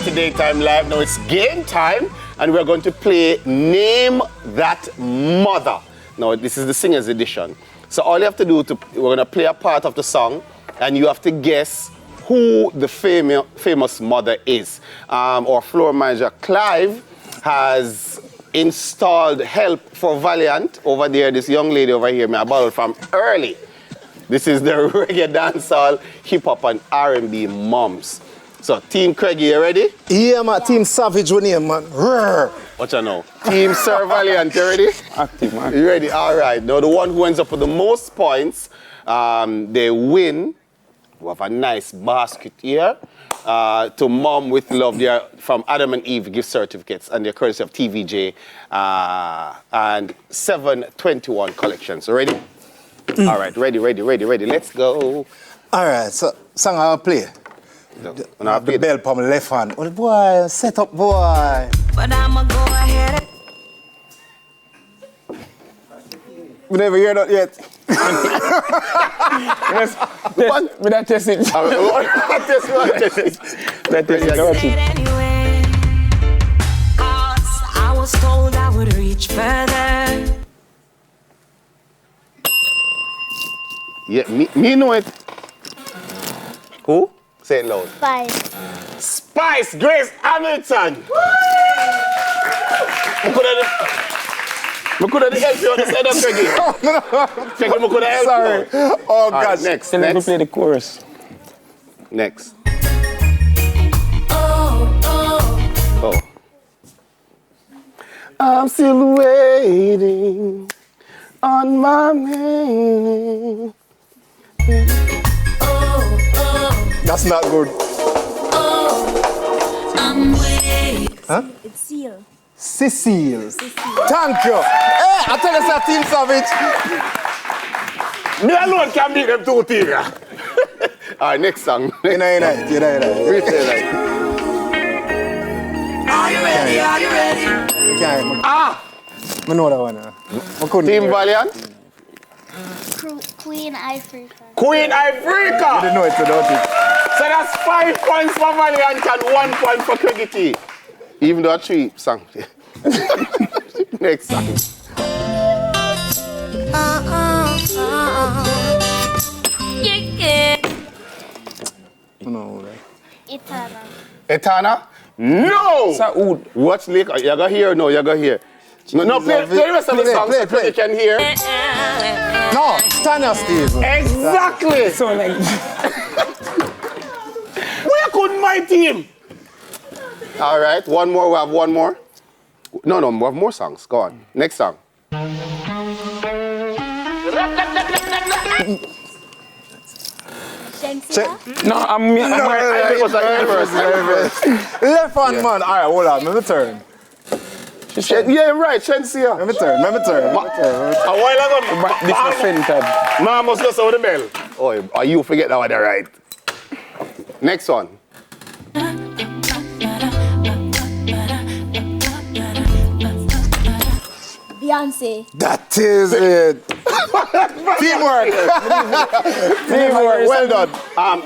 to Daytime Live. Now it's game time, and we're going to play Name That Mother. Now, this is the singer's edition. So all you have to do, we're going to play a part of the song, and you have to guess who the famous mother is. Our floor manager, Clive, has installed help for Valiant over there. This young lady over here, I borrowed from early. This is the reggae, dancehall, hip-hop, and R&B moms. So, Team Craigie, you ready? Yeah, man. Team Savage, we name, man. Roar. What you know? Team Sir Valiant, you ready? Active, man. You ready? All right. Now, the one who ends up with the most points, they win. We have a nice basket here. To Mom with Love. They are from Adam and Eve gift certificates, and they're courtesy of TVJ and 721 collections. So, ready? All right. Ready. Let's go. All right, so song I'll play. The bell from my left hand. Oh, boy, set up, boy. But I'ma go ahead. We never hear that yet. Yes, we don't test it. Test it. Anyway, 'cause I was told I would reach further. Yeah, me know it. Who? Say it loud. Spice Grace Hamilton. I could have helped you on the side of Craigie. Craigie, I could have helped Sorry. you. Oh, All right, gosh. next. Tell them to play the chorus. Next. Oh. Oh. I'm still waiting on my man. That's not good. I'm waiting. Huh? It's Seal. Cecile. Thank you. Hey, I tell you, sir, Team Savage. Me alone can beat them two teams. All right, next song. You know. Are you ready? I know that one. I couldn't Team hear. Valiant. Queen Africa. Queen You Africa. didn't know it, so don't it. So that's 5 points for Valiant and 1 point for Craigie T. Even though a 3 song. Next song. Yeah. No, right. Eternal. Etana? No! Saoud. Watch Lake. You go here? No, you go here. No, play the rest of the song so Craigie can hear. No, Tanya Steve. Exactly! So like, Where couldn't my team? All right, one more. We have one more. No, we have more songs. Go on. Next song. Shensia. no, I think it was like first. Left hand, man. All right, hold on. Let me turn. Yeah, right. Shensia. Let me turn. A while ago, This was centered. Mom must just over the bell. Oh, you forget that one, right? Next one. Beyonce. That is it. Teamwork. Teamwork. Well done.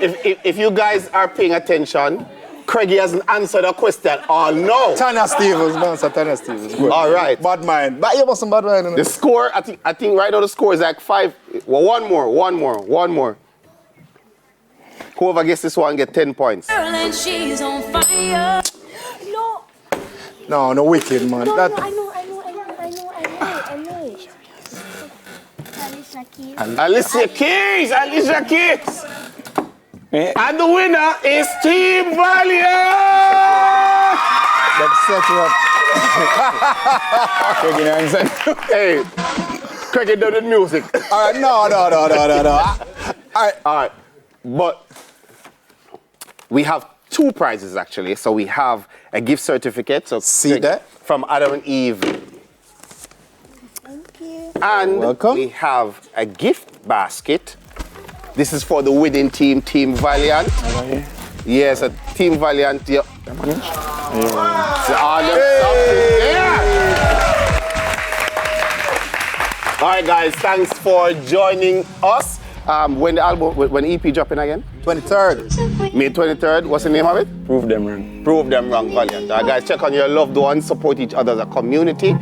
If you guys are paying attention, Craigie hasn't answered a question. Oh no. Tanya Stevens. No, it's Tanya Stevens. Good. All right. Bad mind. But you must some bad mind. The score, I think right now the score is like 5. Well, one more. Whoever gets this one get 10 points. Girl, and she's on fire. No. No, wicked, man. No, That, I know it. Alicia Keys. And the winner is Team Valiant! that set you up. Hey, Craigie done the music. All right, no. All right, but we have 2 prizes actually. So we have a gift certificate. So See that? from Adam and Eve. Thank you. And Welcome. we have a gift basket. This is for the winning team, Team Valiant. Yes, a Team Valiant. Yeah. All right, guys, thanks for joining us. When the album, when the EP dropping again? 23rd. May 23rd. What's the name of it? Prove them wrong. Prove Them Wrong, Valiant. Guys, check on your loved ones, support each other as a community.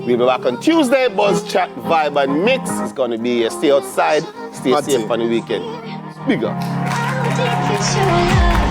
We'll be back on Tuesday. Buzz, chat, vibe, and mix. It's gonna be stay outside, stay Hot safe tea. on the weekend. Big up. I'll take you to love.